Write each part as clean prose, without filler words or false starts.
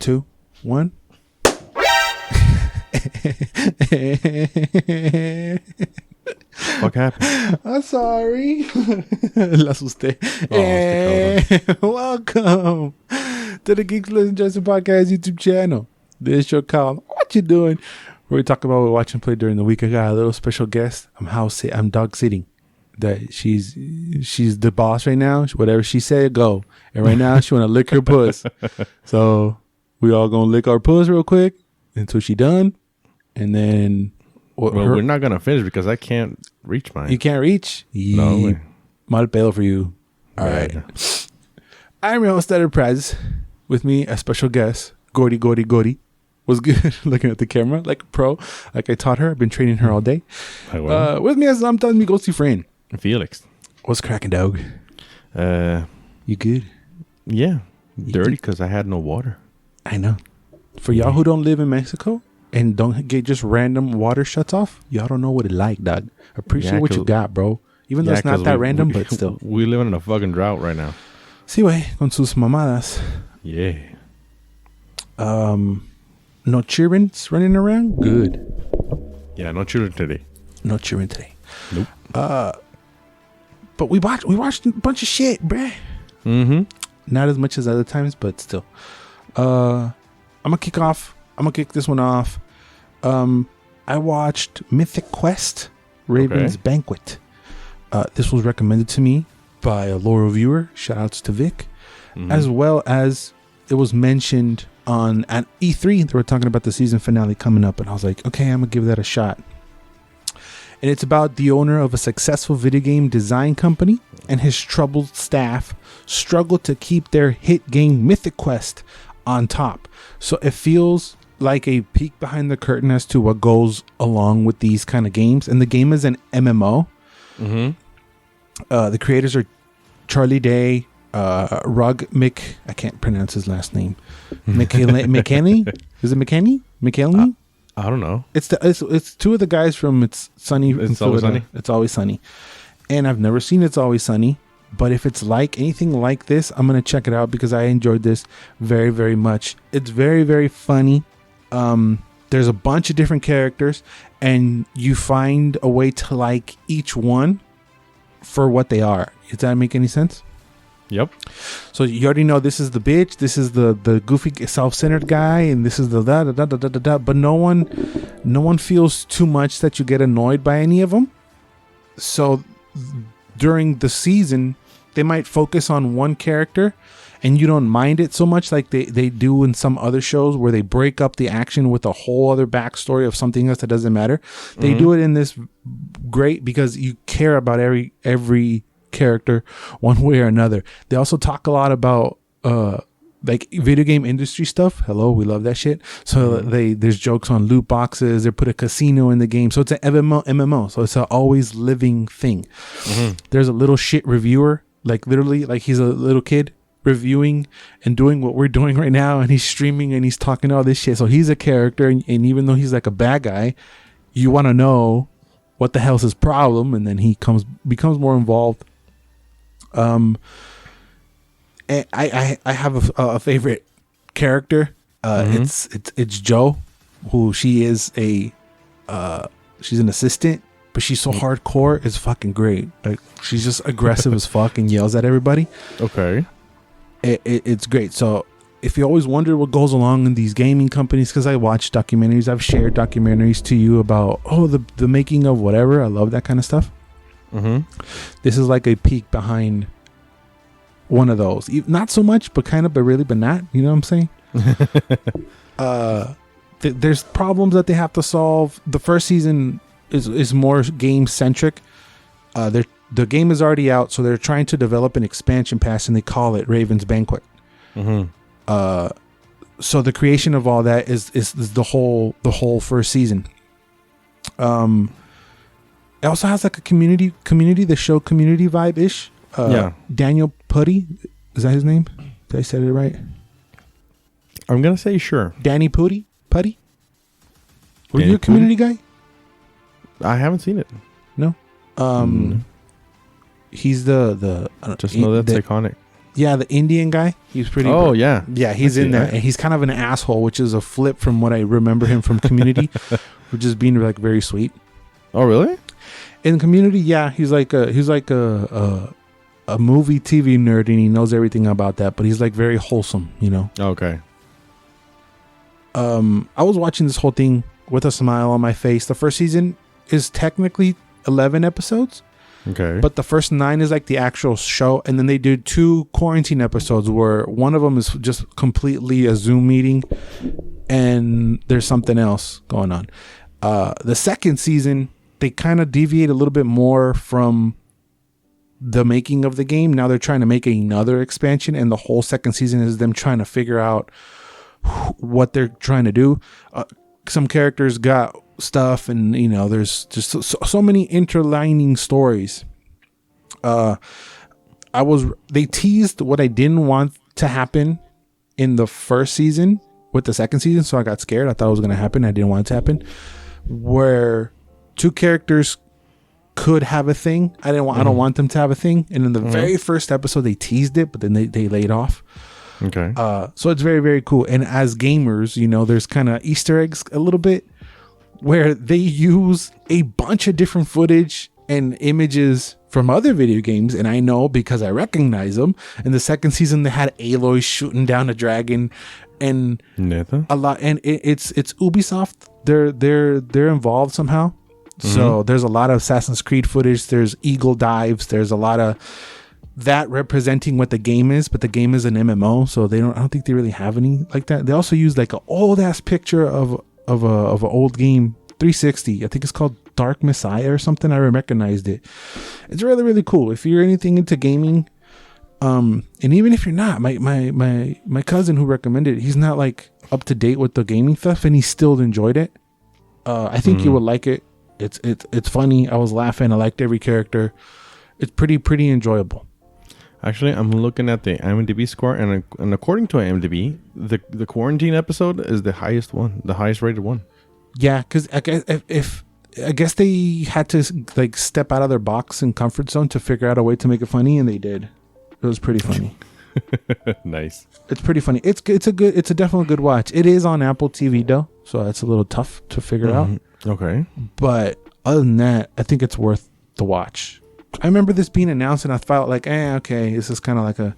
2, 1. What happened? I'm sorry. La asusté. Welcome to the Geeks, and Joysticks podcast YouTube channel. This is your call. What you doing? Where we talk about what we watch and play during the week. I got a little special guest. I'm dog sitting. That she's the boss right now. Whatever she said, go. And right now she want to lick her puss. So we all gonna lick our puss real quick until she done, and then. Well, we're not gonna finish because I can't reach mine. You can't reach? No way. Mal pedo for you. All right. I'm your host, Enterprise. With me, a special guest, Gordy. Was good looking at the camera like a pro. Like I taught her. I've been training her all day. With me as I'm telling me ghosty friend. Felix. What's cracking, dog? You good? Yeah. Dirty because I had no water. I know. For y'all who don't live in Mexico and don't get just random water shuts off, y'all don't know what it like, dog. Appreciate what you got, bro. Even though it's not that random, but still. We live in a fucking drought right now. Sí, güey, con sus mamadas. Yeah. No children's running around? Good. Yeah, no children today. No children today. Nope. But we watched a bunch of shit, bruh. Mm-hmm. Not as much as other times, but still. I'm gonna kick this one off. I watched Mythic Quest, Raven's Banquet. This was recommended to me by a loyal viewer. Shout outs to Vic. Mm-hmm. As well as it was mentioned at E3. They were talking about the season finale coming up, and I was like, okay, I'm gonna give that a shot. And it's about the owner of a successful video game design company and his troubled staff struggle to keep their hit game Mythic Quest on top. So it feels like a peek behind the curtain as to what goes along with these kind of games. And the game is an MMO. Mm-hmm. The creators are Charlie Day, Mick. I can't pronounce his last name. McKinney? Is it McKinney? McKinney? I don't know. It's two of the guys from It's Sunny. It's Always Sunny. It's Always Sunny. And I've never seen It's Always Sunny. But if it's like anything like this, I'm going to check it out because I enjoyed this very, very much. It's very, very funny. There's a bunch of different characters and you find a way to like each one for what they are. Does that make any sense? Yep. So you already know this is the bitch, this is the goofy self-centered guy, and this is the da. But no one feels too much that you get annoyed by any of them. So during the season, they might focus on one character and you don't mind it so much like they do in some other shows where they break up the action with a whole other backstory of something else that doesn't matter. Mm-hmm. They do it in this great because you care about every character one way or another. They also talk a lot about like video game industry stuff. Hello, we love that shit. So there's jokes on loot boxes. They put a casino in the game, so it's an MMO. So it's an always living thing. Mm-hmm. There's a little shit reviewer, like literally, like he's a little kid reviewing and doing what we're doing right now, and he's streaming and he's talking all this shit. So he's a character, and even though he's like a bad guy, you want to know what the hell's his problem, and then he becomes more involved. And I have a favorite character. It's Joe, who she is she's an assistant, but she's so hardcore. It's fucking great. Like she's just aggressive as fuck and yells at everybody. Okay, it's great. So if you always wonder what goes along in these gaming companies, because I watch documentaries, I've shared documentaries to you about the making of whatever. I love that kind of stuff. Mm-hmm. This is like a peek behind one of those. Not so much, but kind of, but really, but not. You know what I'm saying? There's problems that they have to solve. The first season is more game centric. The game is already out, so they're trying to develop an expansion pass, and they call it Raven's Banquet. Mm-hmm. So the creation of all that is the whole first season. It also has like a community, the show community vibe ish. Daniel Putty, is that his name? Did I say it right? I'm gonna say sure. Danny Putty. Were you a community guy? I haven't seen it. No. He's the just know that's iconic. Yeah, the Indian guy. He's pretty. Oh, yeah. Yeah, he's in there, and he's kind of an asshole, which is a flip from what I remember him from Community, which is being like very sweet. Oh, really? In Community, yeah, he's like a movie TV nerd, and he knows everything about that. But he's like very wholesome, you know. Okay. I was watching this whole thing with a smile on my face. The first season is technically 11 episodes. Okay. But the first 9 is like the actual show. And then they do 2 quarantine episodes where one of them is just completely a Zoom meeting and there's something else going on. The second season, they kind of deviate a little bit more from the making of the game. Now they're trying to make another expansion, and the whole second season is them trying to figure out what they're trying to do. Some characters got stuff, and you know, there's just so many interlining stories. They teased what I didn't want to happen in the first season with the second season, so I got scared. I thought it was going to happen. I didn't want it to happen. Where 2 characters could have a thing. I don't want them to have a thing. And in the very first episode, they teased it, but then they laid off. Okay. So it's very, very cool. And as gamers, you know, there's kind of Easter eggs a little bit where they use a bunch of different footage and images from other video games. And I know because I recognize them. In the second season, they had Aloy shooting down a dragon and a lot. And it's Ubisoft. They're involved somehow. So there's a lot of Assassin's Creed footage. There's eagle dives. There's a lot of that representing what the game is, but the game is an MMO, so I don't think they really have any like that. They also use like an old ass picture of an old game 360. I think it's called Dark Messiah or something. I recognized it. It's really, really cool. If you're anything into gaming, and even if you're not, my cousin who recommended it, he's not like up to date with the gaming stuff, and he still enjoyed it. I think you would like it. It's funny. I was laughing. I liked every character. It's pretty enjoyable. Actually, I'm looking at the IMDb score, and according to IMDb, the quarantine episode is the highest rated one. Yeah, because I guess they had to like step out of their box and comfort zone to figure out a way to make it funny, and they did. It was pretty funny. Nice. It's pretty funny. It's a definitely good watch. It is on Apple TV though, so it's a little tough to figure out. Okay. But other than that, I think it's worth the watch. I remember this being announced and I felt like, okay, this is kind of like a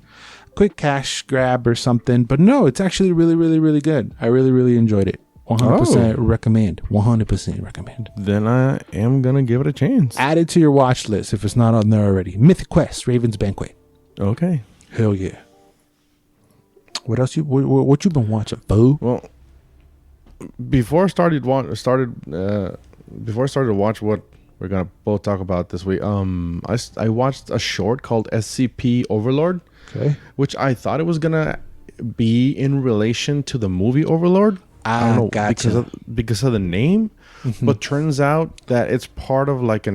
quick cash grab or something. But no, it's actually really, really, really good. I really, really enjoyed it. 100% recommend. 100% recommend. Then I am going to give it a chance. Add it to your watch list if it's not on there already. Mythic Quest, Raven's Banquet. Okay. Hell yeah. What else what you been watching, boo? Well, before I started to watch what we're gonna both talk about this week, I watched a short called SCP Overlord, which I thought it was gonna be in relation to the movie Overlord. I don't know, gotcha. because of the name, but turns out that it's part of like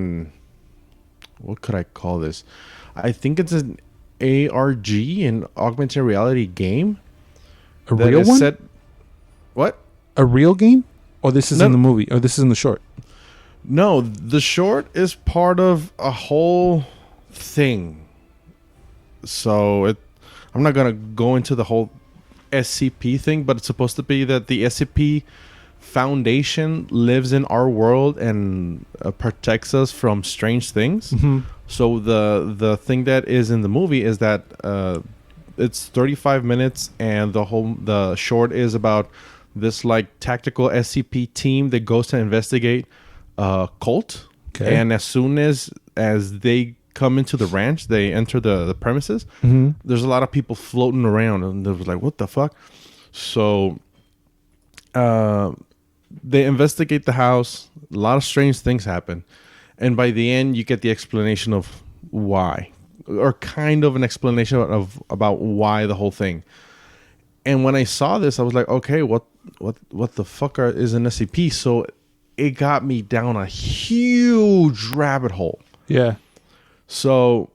what could I call this? I think it's an ARG, an augmented reality game. A real one? What? A real game? Or this is in the movie? Or this is in the short? No, the short is part of a whole thing. So I'm not going to go into the whole SCP thing, but it's supposed to be that the SCP Foundation lives in our world and protects us from strange things. So the thing that is in the movie is that it's 35 minutes, and the short is about this like tactical SCP team that goes to investigate a cult. And as soon as they come into the ranch, they enter the premises. There's a lot of people floating around, and they was like, "What the fuck?" So they investigate the house. A lot of strange things happen, and by the end, you get the explanation of why, or kind of an explanation about why the whole thing. And when I saw this, I was like, okay, what the fuck is an SCP? So it got me down a huge rabbit hole. Yeah. So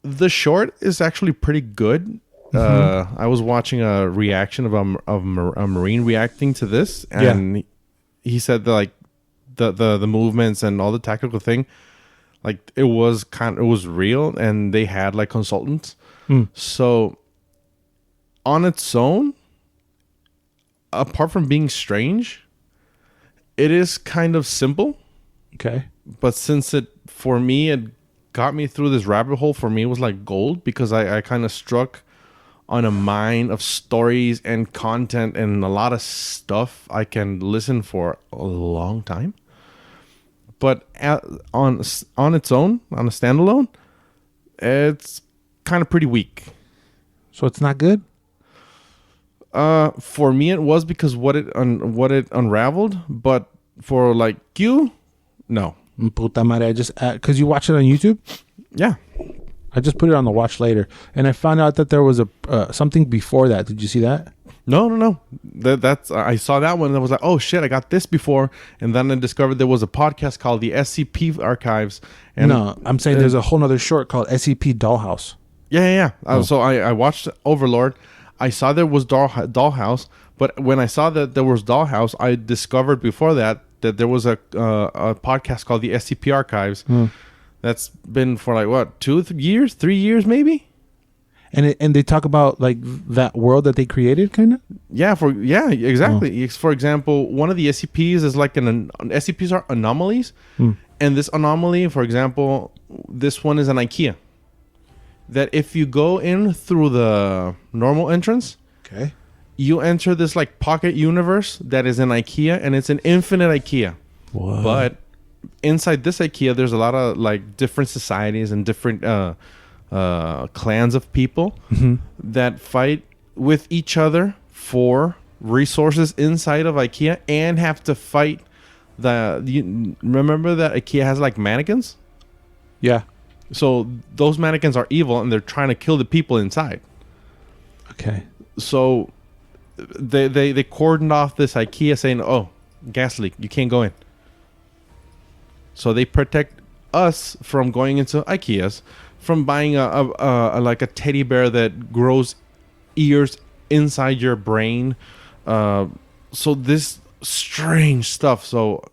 the short is actually pretty good. I was watching a reaction of a Marine reacting to this, and he said that like the movements and all the tactical thing, like it was real, and they had like consultants. So on its own, apart from being strange, it is kind of simple. Okay. But since it got me through this rabbit hole, for me it was like gold, because I kind of struck on a mine of stories and content and a lot of stuff I can listen for a long time. But on its own, on a standalone, it's kind of pretty weak. So it's not good? For me it was, because what it unraveled, but for like you, no. Puta madre, I just because you watch it on YouTube? Yeah. I just put it on the watch later, and I found out that there was a something before that. Did you see that? No. That's I saw that one and I was like, oh shit, I got this before, and then I discovered there was a podcast called the SCP Archives. And no, I'm saying there's a whole other short called SCP Dollhouse. Yeah. So I watched Overlord. I saw there was Dollhouse, but when I saw that there was Dollhouse, I discovered before that there was a podcast called the SCP Archives. That's been for like what, 3 years maybe. And they talk about like that world that they created, kind of. Yeah, exactly. For example, one of the SCPs is like SCPs are anomalies, and this anomaly, for example, this one is an IKEA. That if you go in through the normal entrance, okay, you enter this like pocket universe that is an IKEA, and it's an infinite IKEA. What? But inside this IKEA, there's a lot of like different societies and different clans of people that fight with each other for resources inside of IKEA, and have to fight remember that IKEA has like mannequins? Yeah. So those mannequins are evil, and they're trying to kill the people inside. Okay. So they cordoned off this IKEA, saying, "Oh, gas leak, you can't go in." So they protect us from going into IKEAs, from buying a teddy bear that grows ears inside your brain. So this strange stuff. So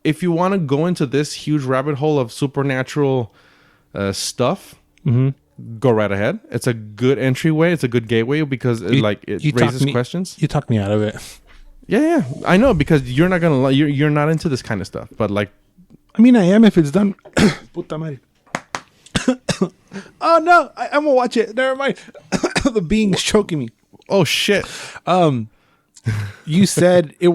if you want to go into this huge rabbit hole of supernatural stuff, go right ahead. It's a good entryway. It's a good gateway, because it raises questions. You talked me out of it. Yeah, I know, because you're not gonna you're not into this kind of stuff. But like, I mean, I am if it's done. Puta madre. Oh no, I'm gonna watch it. Never mind. The being's choking me. Oh shit. You said it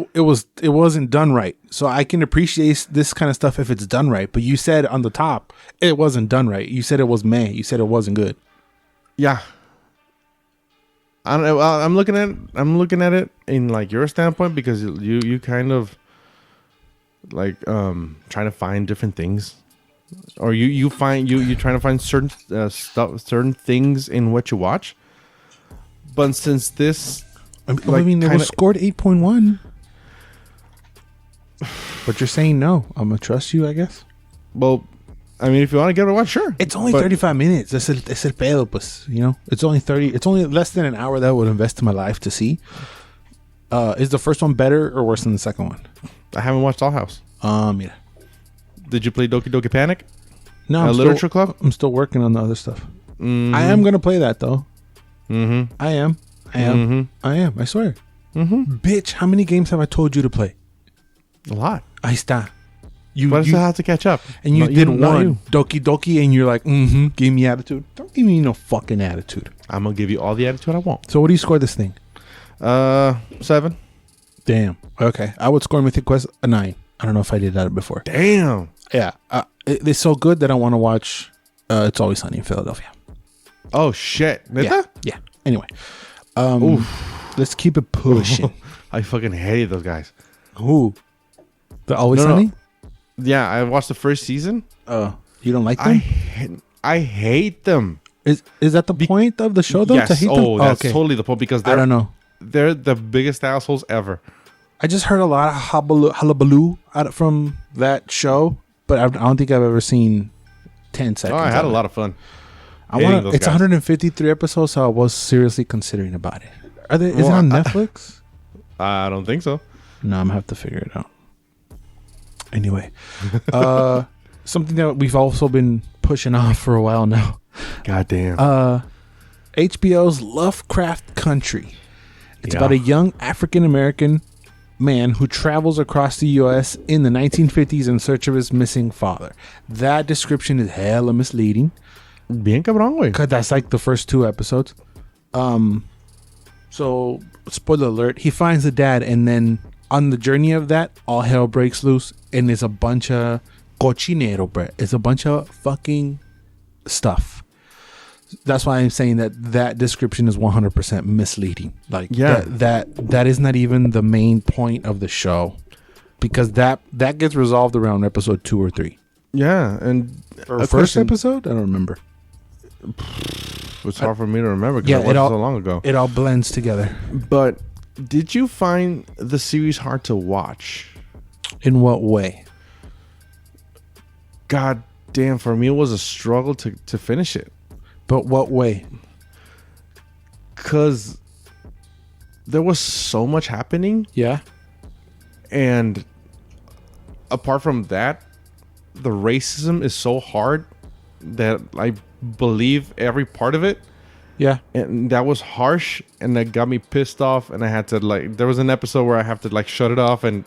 wasn't done right, so I can appreciate this kind of stuff if it's done right. But you said on the top it wasn't done right. You said it was meh. You said it wasn't good. Yeah. I don't know. I'm looking at it in like your standpoint, because you kind of like trying to find different things, or you trying to find certain certain things in what you watch. But since this, I mean, it was scored 8.1. But you're saying no. I'm gonna trust you, I guess. Well, I mean, if you want to give it a watch, sure. It's only 35 minutes. Es el pedo, pues, you know. It's only less than an hour that I would invest in my life to see. Is the first one better or worse than the second one? I haven't watched Dollhouse. Mira. Did you play Doki Doki Panic? No, Literature Club? I'm still working on the other stuff. I am gonna play that though. I am. I swear. Bitch, how many games have I told you to play? A lot. Ahí está. You have to catch up. And you did one. Doki Doki, and you're like, give me attitude. Don't give me no fucking attitude. I'm going to give you all the attitude I want. So what do you score this thing? 7. Damn. Okay. I would score Mythic Quest a 9. I don't know if I did that before. Damn. Yeah. It's so good that I want to watch It's Always Sunny in Philadelphia. Oh, shit. Yeah. Anyway. Let's keep it pushing. I fucking hated those guys. Who? The Always Sunny? No. Yeah, I watched the first season. You don't like them? I hate them. Is that the point of the show, though? Yes. To hate them? That's totally the point, because I don't know. They're the biggest assholes ever. I just heard a lot of hullabaloo from that show, but I don't think I've ever seen 10 seconds. Oh, I had a lot of fun. It's 153 episodes, so I was seriously considering about it. Is it on Netflix? I don't think so. No, I'm going to have to figure it out. Anyway, something that we've also been pushing off for a while now. Goddamn. HBO's Lovecraft Country. It's Yeah. about a young African American man who travels across the U.S. in the 1950s in search of his missing father. That description is hella misleading. Bien cabrón, güey. Cause that's like the first 2 episodes. So spoiler alert, he finds the dad, and then on the journey of that, all hell breaks loose, and it's a bunch of cochinero, bro. It's a bunch of fucking stuff. That's why I'm saying that description is 100% misleading. Like, Yeah. that is not even the main point of the show, because that gets resolved around episode 2 or 3. Yeah, and Or first episode, I don't remember. It's hard for me to remember because Yeah, it was so long ago. It all blends together. But did you find the series hard to watch? In what way? God damn, for me it was a struggle to finish it. But what way? Because there was so much happening, Yeah. and apart from that, the racism is so hard that I believe every part of it. Yeah. And that was harsh, and that got me pissed off, and I had to, like, there was an episode where I have to, like, shut it off and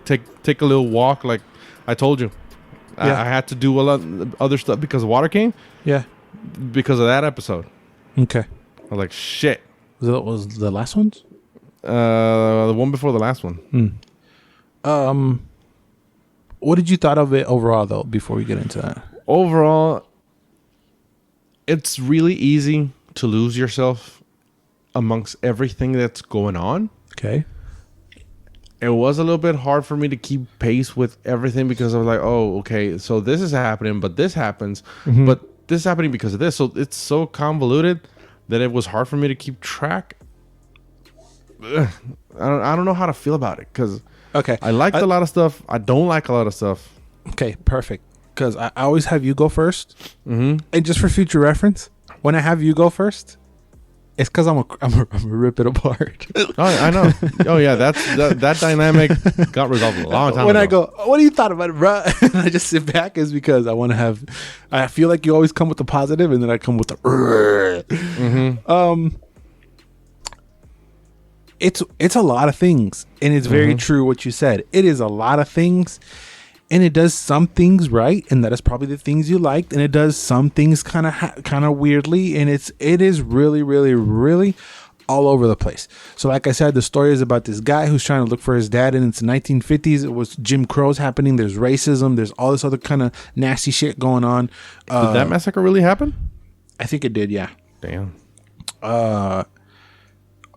take a little walk, like I told you. Yeah. I had to do a lot of other stuff because water came, Yeah. because of that episode. Okay. I was like, shit. Was the last ones? The one before the last one. What did you thought of it overall, though, before we get into that? Overall, it's really easy to lose yourself amongst everything that's going on. Okay. It was a little bit hard for me to keep pace with everything because I was like, oh, okay, so this is happening, but this happens, but this is happening because of this. So it's so convoluted that it was hard for me to keep track. Ugh. I don't know how to feel about it because Okay. I liked a lot of stuff. I don't like a lot of stuff. Okay, perfect. Because I always have you go first. Mm-hmm. And just for future reference, when I have you go first, it's because I'm a rip it apart. Oh, I know. Oh, yeah, that dynamic got resolved a long time When ago. I go, what do you thought about it, bro? And I just sit back is because I feel like you always come with the positive, and then I come with the. Mm-hmm. It's a lot of things, and it's very true what you said. It is a lot of things, and it does some things right, and that is probably the things you liked, and it does some things kind of weirdly, and it is really, really, really all over the place. So like I said, the story is about this guy who's trying to look for his dad, and it's the 1950s. It was Jim Crow's happening. There's racism. There's all this other kind of nasty shit going on. Did that massacre really happen? I think it did, yeah. Damn.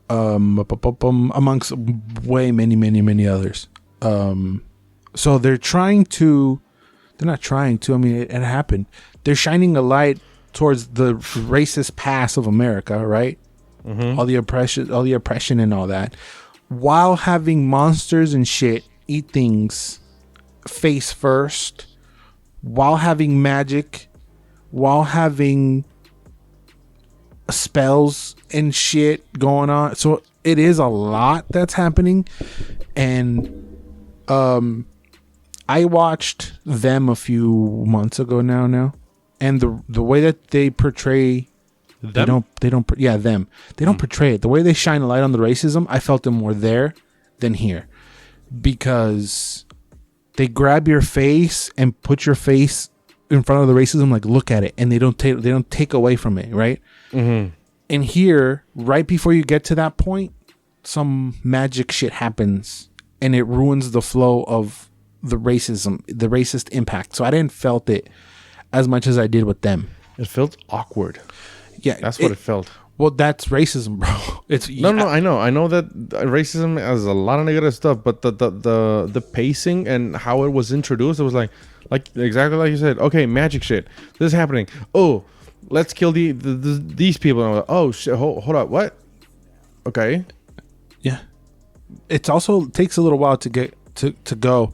Amongst way many others. So they're not trying to, I mean, it happened. They're shining a light towards the racist past of America, right? All the oppression and all that, while having monsters and shit eat things face first, while having magic, while having spells and shit going on. So it is a lot that's happening. And I watched them a few months ago now, and the way that they portray them? They don't portray it the way they shine a light on the racism. I felt it more there than here, because they grab your face and put your face in front of the racism, like, look at it, and they don't take away from it, right? And here, right before you get to that point, some magic shit happens, and it ruins the flow of the racism, the racist impact. So I didn't felt it as much as I did with them. It felt awkward. Yeah, That's what it felt. Well, that's racism, bro. It's No, I know that racism has a lot of negative stuff, but the pacing and how it was introduced, it was like exactly like you said. Okay, magic shit. This is happening. Oh, let's kill these people. And I'm like, oh shit, hold up, what? Okay. Yeah. It also takes a little while to get to go.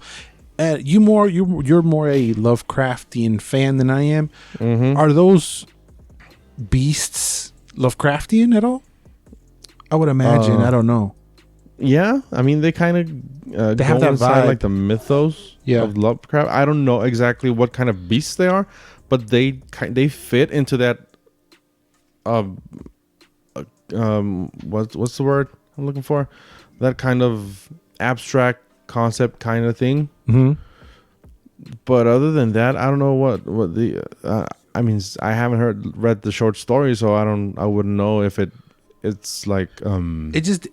You're more a Lovecraftian fan than I am. Are those beasts Lovecraftian at all? I would imagine. I don't know. Yeah, I mean they kind of they go have that inside vibe, like the mythos of Lovecraft. I don't know exactly what kind of beasts they are, but they fit into that. What's the word I'm looking for? That kind of abstract concept kind of thing. Mm-hmm. But other than that, I don't know what the. I mean, I haven't read the short story, so I wouldn't know if it's like. It just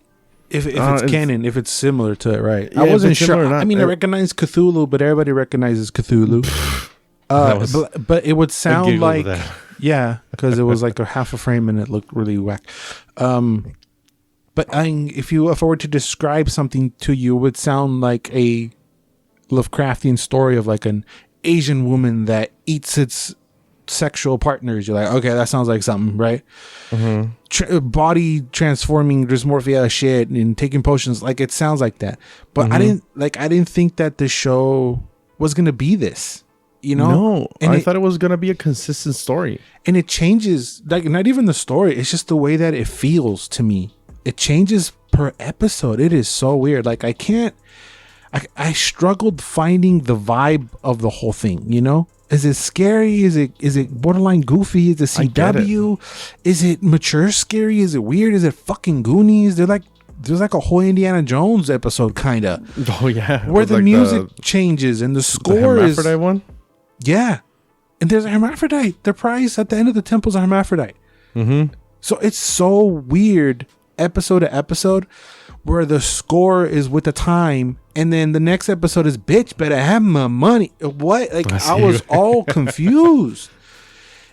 if it's canon, if it's similar to it, right? Yeah, I wasn't sure. Or not. I mean, I recognize Cthulhu, but everybody recocknizes Cthulhu. But it would sound like because it was like a half a frame and it looked really whack. But if I were to describe something to you, it would sound like a Lovecraftian story of like an Asian woman that eats its sexual partners. You're like, okay, that sounds like something, right? Mm-hmm. Body transforming dysmorphia shit and taking potions, like it sounds like that. But mm-hmm. I didn't think that the show was gonna be this. You know? No, and I thought it was gonna be a consistent story. And it changes, like not even the story. It's just the way that it feels to me. It changes per episode. It is so weird. Like I struggled finding the vibe of the whole thing, you know? Is it scary? Is it borderline goofy? Is it CW? Is it mature scary? Is it weird? Is it fucking Goonies? There's like a whole Indiana Jones episode kinda. Oh yeah. Where the like music changes and the score the hermaphrodite one? Yeah. And there's a hermaphrodite. The prize at the end of the temple's a hermaphrodite. Mm-hmm. So it's so weird episode to episode where the score is with the time and then the next episode is bitch better have my money. What? Like I was all confused.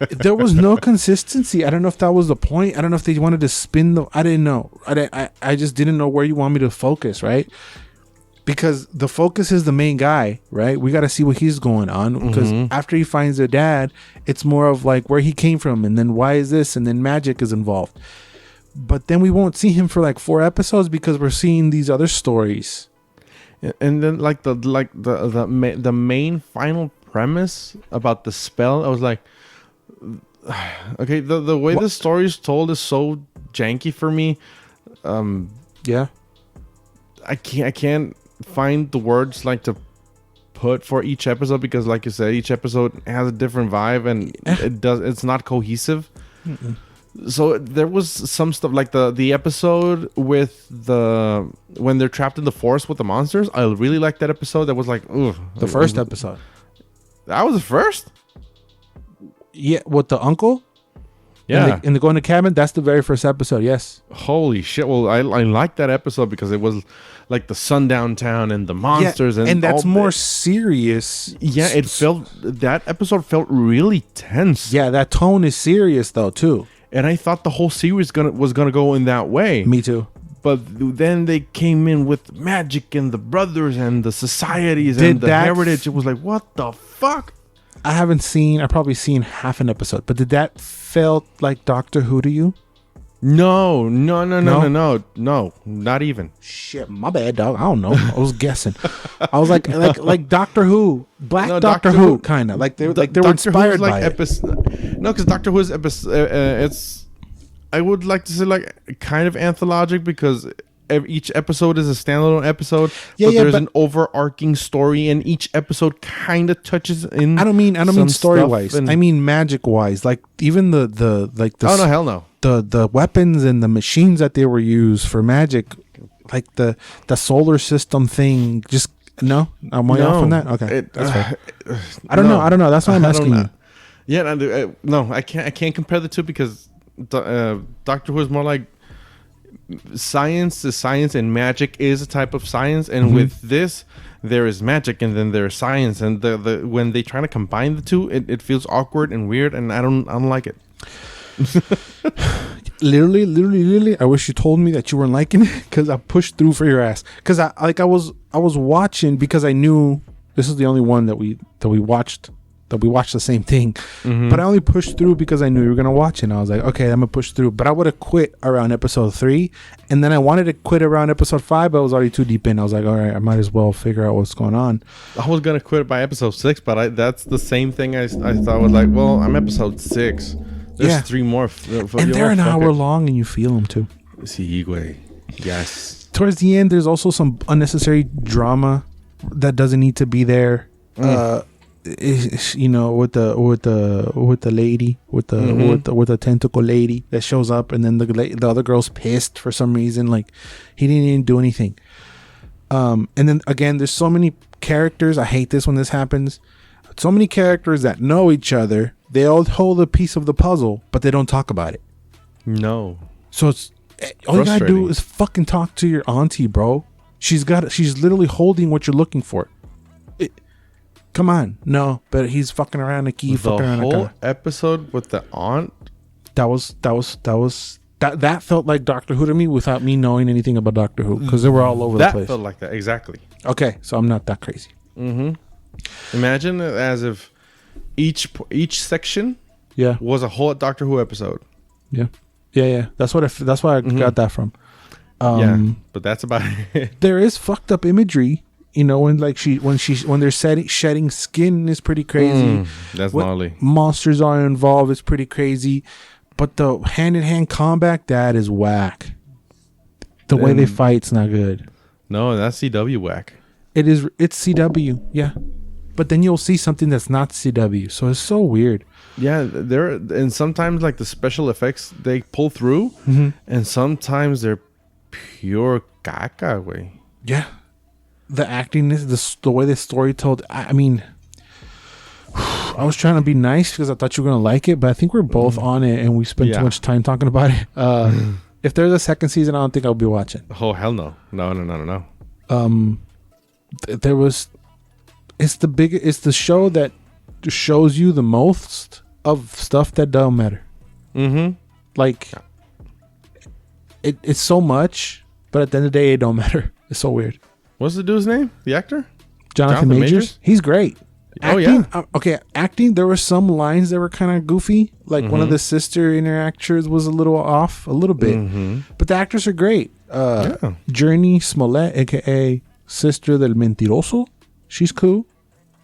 There was no consistency. I don't know if that was the point. I don't know if they wanted to spin I didn't know. I just didn't know where you want me to focus, right? Because the focus is the main guy, right? We got to see what he's going on. Because after he finds their dad, it's more of like where he came from and then why is this? And then magic is involved. But then we won't see him for like 4 episodes because we're seeing these other stories. And then like the main final premise about the spell, I was like, okay, the way the story is told is so janky for me. Yeah, I can't find the words like to put for each episode because, like you said, each episode has a different vibe and it's not cohesive. Mm-mm. So there was some stuff like the episode with when they're trapped in the forest with the monsters. I really liked that episode. That was like, ugh. The first episode. That was the first? Yeah, with the uncle? Yeah. And they go in the cabin, that's the very first episode, yes. Holy shit. Well, I liked that episode because it was like the sundown town and the monsters. And that's more serious. Yeah, that episode felt really tense. Yeah, that tone is serious though, too. And I thought the whole series was gonna go in that way. Me too. But then they came in with magic and the brothers and the societies and the heritage. It was like, what the fuck? I've probably seen half an episode, but did that felt like Doctor Who to you? No, not even. Shit, my bad, dog. I don't know. I was guessing. I was like Doctor Who, Doctor Who, kind of like they were inspired by it. No, because Doctor Who's it's. I would like to say like kind of anthologic because each episode is a standalone episode. Yeah, but there's an overarching story, and each episode kind of touches in. I don't mean story wise. I mean magic wise. Like even the oh no, hell no. The weapons and the machines that they were used for magic, like the solar system thing. Just no, I'm way off on that. Okay, that's fair. I don't know. That's why I'm asking you. Yeah, no, I can't compare the two because Doctor Who is more like science is science and magic is a type of science, and with this there is magic and then there's science, and the when they try to combine the two, it feels awkward and weird, and I don't like it. literally I wish you told me that you weren't liking it because I pushed through for your ass because I was watching because I knew this is the only one that we watched the same thing, but I only pushed through because I knew you were gonna watch it, and I was like, okay, I'm gonna push through. But I would have quit around episode 3, and then I wanted to quit around episode 5, but I was already too deep in. I was like, all right, I might as well figure out what's going on. I was gonna quit by episode 6, but that's the same thing I thought was like, well, I'm episode 6. There's 3 more, and they're an hour long, and you feel them too. Sí, güey. Yes. Towards the end, there's also some unnecessary drama that doesn't need to be there. you know, with the lady, with the tentacle lady that shows up, and then the other girl's pissed for some reason. Like, he didn't even do anything. And then again, there's so many characters. I hate this when this happens. So many characters that know each other. They all hold a piece of the puzzle, but they don't talk about it. No. So it's all you gotta do is fucking talk to your auntie, bro. She's literally holding what you're looking for. Come on, no, but he's fucking around fucking around the whole episode with the aunt. That felt like Doctor Who to me without me knowing anything about Doctor Who, because they were all over the place. That felt like that, exactly. Okay, so I'm not that crazy. Imagine it as if each section was a whole Doctor Who episode. Yeah. That's why I got that from. But that's about it. There is fucked up imagery, you know, when they're shedding skin is pretty crazy. That's gnarly. Monsters are involved, it's pretty crazy. But the hand-in-hand combat, that is whack. The way they fight's not good. No, that's CW whack. It's CW, yeah. But then you'll see something that's not CW, so it's so weird. Yeah, and sometimes like the special effects they pull through, and sometimes they're pure caca way. Yeah, the acting is the way the story told. I mean, I was trying to be nice because I thought you were gonna like it, but I think we're both on it, and we spent too much time talking about it. If there's a second season, I don't think I'll be watching. Oh hell no, no. There was. It's the show that shows you the most of stuff that don't matter. Like, it's so much, but at the end of the day, it don't matter. It's so weird. What's the dude's name? The actor? Jonathan Majors? He's great. Acting, okay, acting, there were some lines that were kind of goofy. Like, one of the sister interactors was a little off, a little bit. But the actors are great. Journey Smollett, a.k.a. Sister del Mentiroso. She's cool.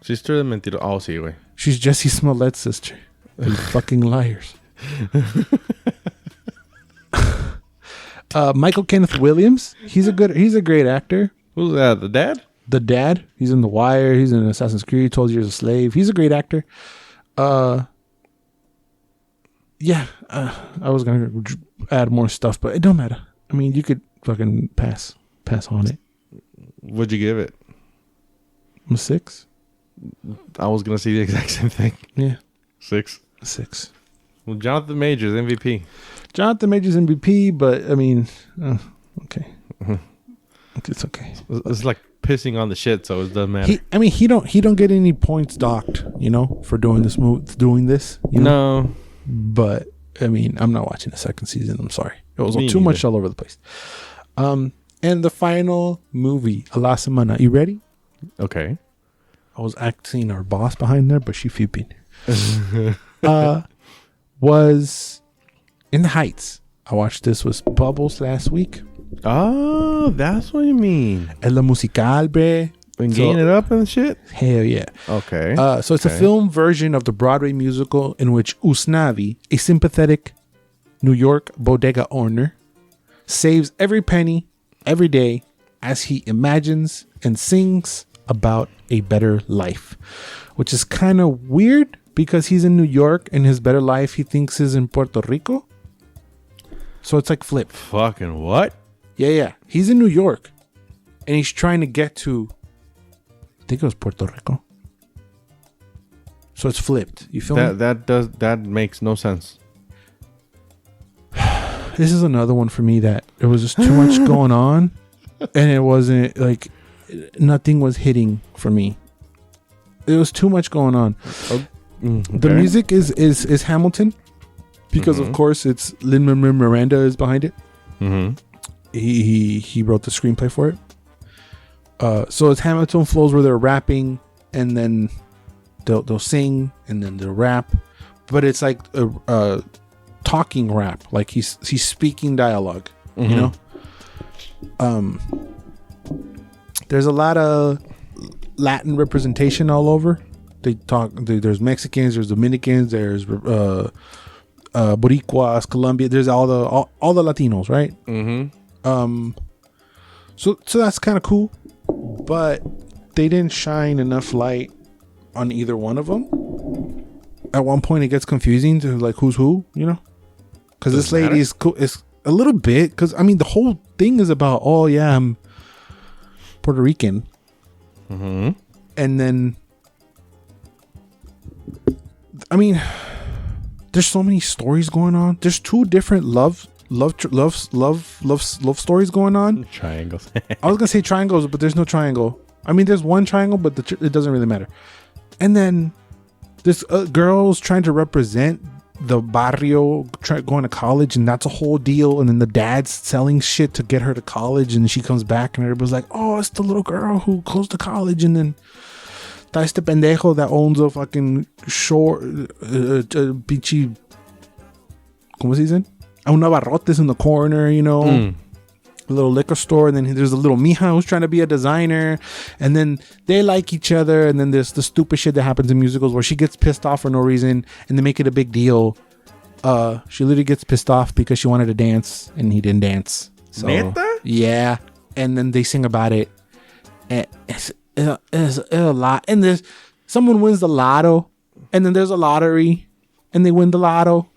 Sister del Mentiroso. Oh, sí, güey. She's Jesse Smollett's sister. You fucking liars. Michael Kenneth Williams. He's a great actor. Who's that? The dad? The dad. He's in The Wire. He's in Assassin's Creed. 12 Years a Slave. He's a great actor. I was gonna add more stuff, but it don't matter. I mean, you could fucking pass on it. What'd you give it? I'm a 6. I was gonna say the exact same thing. Yeah, 6. Well, Jonathan Majors MVP. Jonathan Majors MVP, but I mean, okay, it's okay. It's like pissing on the shit, so it doesn't matter. He don't get any points docked, you know, for doing this. You know? No, but I mean, I'm not watching the second season. I'm sorry, it was too much all over the place. And the final movie, A La Semana. You ready? Okay. I was acting our boss behind there, but she flipping. Was In the Heights. I watched this with Bubbles last week. Oh, that's what you mean. El musical, bre. And getting it up and shit? Hell yeah. Okay. So it's a film version of the Broadway musical in which Usnavi, a sympathetic New York bodega owner, saves every penny every day as he imagines and sings about a better life, which is kind of weird because he's in New York and his better life he thinks is in Puerto Rico. So it's like flip. Fucking what? Yeah. He's in New York and he's trying to get to, I think it was Puerto Rico. So it's flipped. You feel me? That makes no sense. This is another one for me that there was just too much going on and it wasn't like nothing was hitting for me. It was too much going on. Okay. The music is Hamilton because of course it's Lin-Manuel Miranda is behind it. He wrote the screenplay for it. So it's Hamilton flows where they're rapping and then they'll sing and then they'll rap, but it's like a talking rap, like he's speaking dialogue. You know. There's a lot of Latin representation all over. They talk. There's Mexicans. There's Dominicans. There's Boricuas, Colombia. There's all the Latinos, right? So that's kind of cool, but they didn't shine enough light on either one of them. At one point, it gets confusing to like who's who, you know? Because this lady is cool. It's a little bit. Because I mean, the whole thing is about, oh yeah, I'm Puerto Rican, and then I mean, there's so many stories going on. There's two different love stories going on. Triangles. I was gonna say triangles, but there's no triangle. I mean, there's one triangle, but it doesn't really matter. And then this girl's trying to represent the barrio, going to college, and that's a whole deal. And then the dad's selling shit to get her to college, and she comes back, and everybody's like, "Oh, it's the little girl who goes to college." And then está este pendejo that owns a fucking short, pichi, ¿cómo se dice? Un abarrotes in the corner, you know. A little liquor store, and then there's a little mija who's trying to be a designer, and then they like each other, and then there's the stupid shit that happens in musicals where she gets pissed off for no reason, and they make it a big deal. She literally gets pissed off because she wanted to dance, and he didn't dance. So, Neta? Yeah, and then they sing about it. It's a lot, and there's someone wins the lotto, and then there's a lottery, and they win the lotto,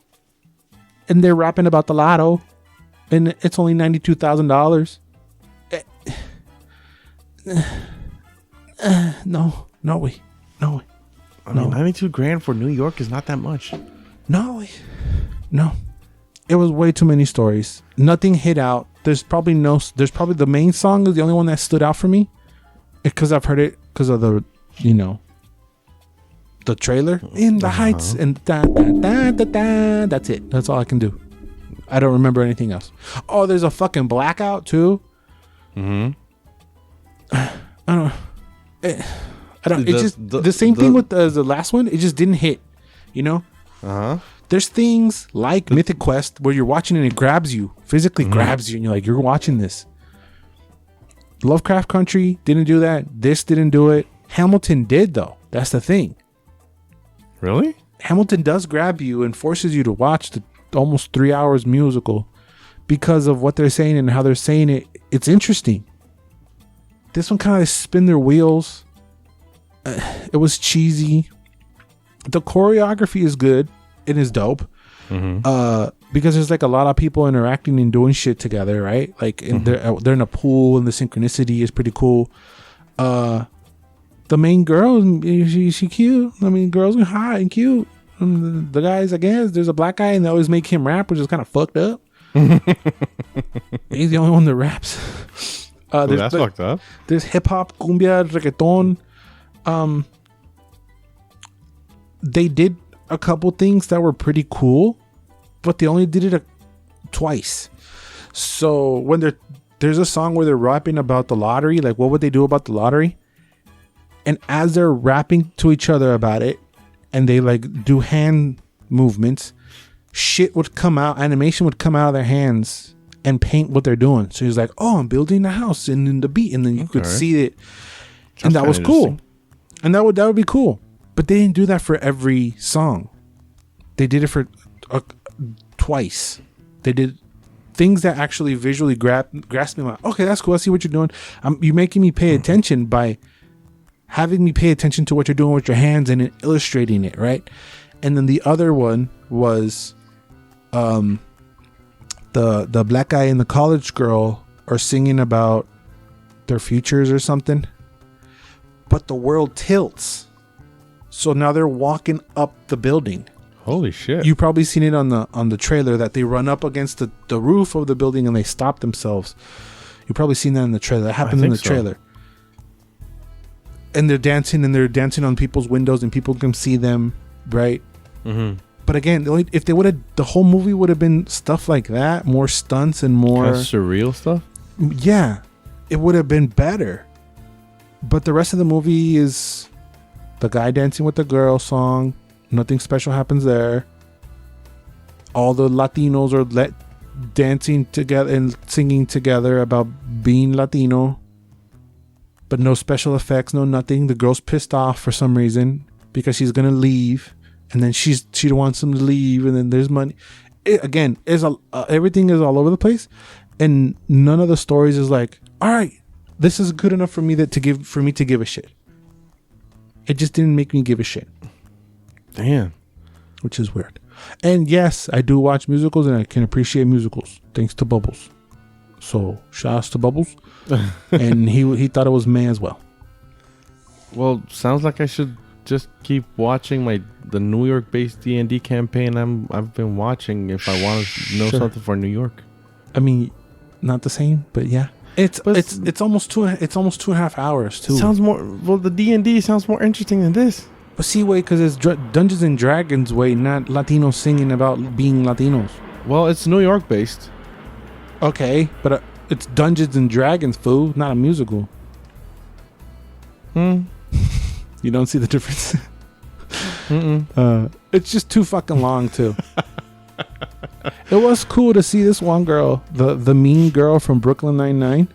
and they're rapping about the lotto. And it's only $92,000. No way. I mean, 92 grand for New York is not that much. No. It was way too many stories. Nothing hit out. There's probably the main song is the only one that stood out for me. Because I've heard it because of the, the trailer in the heights and that's it. That's all I can do. I don't remember anything else. Oh, there's a fucking blackout too. I don't. It's just the same thing with the last one. It just didn't hit. There's things like Mythic Quest where you're watching and it grabs you, physically grabs you, and you're like, you're watching this. Lovecraft Country didn't do that. This didn't do it. Hamilton did though. That's the thing. Really? Hamilton does grab you and forces you to watch the almost 3 hours musical because of what they're saying and how they're saying it. It's interesting. This one kind of spin their wheels. It was cheesy. The choreography is good. It is dope. Because there's like a lot of people interacting and doing shit together, right? Like they're in a pool, and the synchronicity is pretty cool. The main girl, she cute. I mean, girls are hot and cute. The guys, I guess, there's a black guy and they always make him rap, which is kind of fucked up. He's the only one that raps. That's fucked up. There's hip hop, cumbia, reggaeton. They did a couple things that were pretty cool, but they only did it twice. So when there's a song where they're rapping about the lottery, like what would they do about the lottery? And as they're rapping to each other about it, and they like do hand movements, shit would come out, animation would come out of their hands and paint what they're doing. So he's like, "Oh, I'm building a house," and in the beat, and then you could see it, and that was cool, and that would be cool. But they didn't do that for every song. They did it for twice. They did things that actually visually grasp me. Like, okay, that's cool. I see what you're doing. You're making me pay attention by having me pay attention to what you're doing with your hands and illustrating it, right? And then the other one was the black guy and the college girl are singing about their futures or something, but the world tilts, so now they're walking up the building. Holy shit. You've probably seen it on the trailer that they run up against the roof of the building and they stop themselves. You've probably seen that in the trailer. That happens in the trailer. And they're dancing on people's windows and people can see them, right? But again, if they would have, the whole movie would have been stuff like that, more stunts and more kind of surreal stuff. Yeah, it would have been better. But the rest of the movie is the guy dancing with the girl song. Nothing special happens there. All the Latinos are dancing together and singing together about being Latino. But no special effects, no nothing. The girl's pissed off for some reason because she's gonna leave, and then she wants him to leave, and then there's money. Everything is all over the place, and none of the stories is like, all right, this is good enough for me to give a shit. It just didn't make me give a shit. Damn. Which is weird. And yes, I do watch musicals and I can appreciate musicals thanks to Bubbles. So shouts to Bubbles. And he thought it was me as well. Well, sounds like I should just keep watching the New York based D&D campaign I've been watching if I want to know something for New York. I mean, not the same, but yeah. It's almost 2.5 hours too. Sounds more the D&D sounds more interesting than this. But see, wait, because it's Dungeons and Dragons way, not Latinos singing about being Latinos. Well, it's New York based. Okay, but it's Dungeons and Dragons, fool, not a musical. You don't see the difference? It's just too fucking long too. It was cool to see this one girl, the mean girl from Brooklyn Nine-Nine.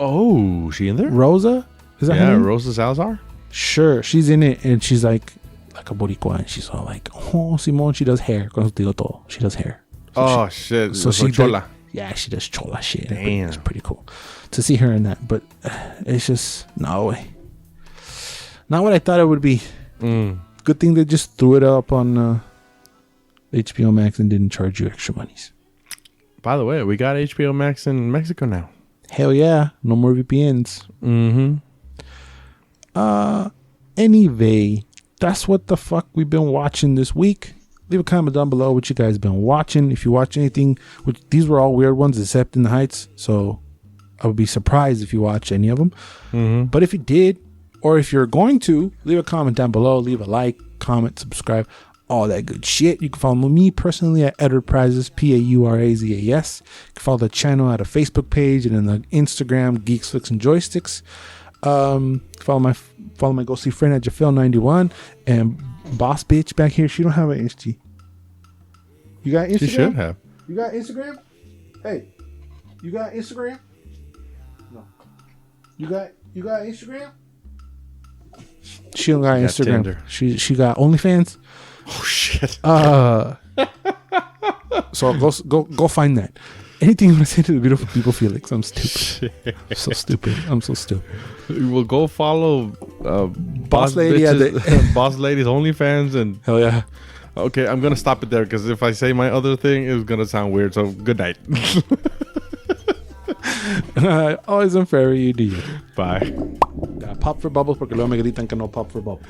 Oh, she in there? Rosa? Is that her name? Rosa Salazar? Sure, she's in it, and she's like a boricua, and she's all like, oh, Simon, she does hair. She does hair. So shit. So she chola. Yeah, she does chola shit. Damn. It's pretty cool to see her in that, but it's just no way. Not what I thought it would be. Good thing they just threw it up on HBO Max and didn't charge you extra monies. By the way, we got HBO Max in Mexico now. Hell yeah. No more VPNs. Anyway, that's what the fuck we've been watching this week. Leave a comment down below what you guys been watching. If you watch anything, which these were all weird ones except In the Heights, so I would be surprised if you watch any of them. But if you did, or if you're going to, leave a comment down below. Leave a like, comment, subscribe, all that good shit. You can follow me personally at Enterprises, Paurazas. You can follow the channel at a Facebook page and then the Instagram, Geeks, Flicks, and Joysticks. Follow my ghostly friend at Jafel91 and Boss Bitch back here. She don't have an Insta. You got Instagram? She should have. You got Instagram? Hey, you got Instagram? No. You got Instagram? She don't got Instagram. Tinder. She got OnlyFans. Oh shit. So go find that. Anything you want to say to the beautiful people, Felix? I'm stupid. So stupid. I'm so stupid. We'll go follow Boss Lady Boss Lady's OnlyFans and hell yeah. Okay, I'm gonna stop it there because if I say my other thing, it's gonna sound weird. So good night. Always unfair, you do. Bye. Pop for bubbles porque luego me gritan que no pop for bubbles.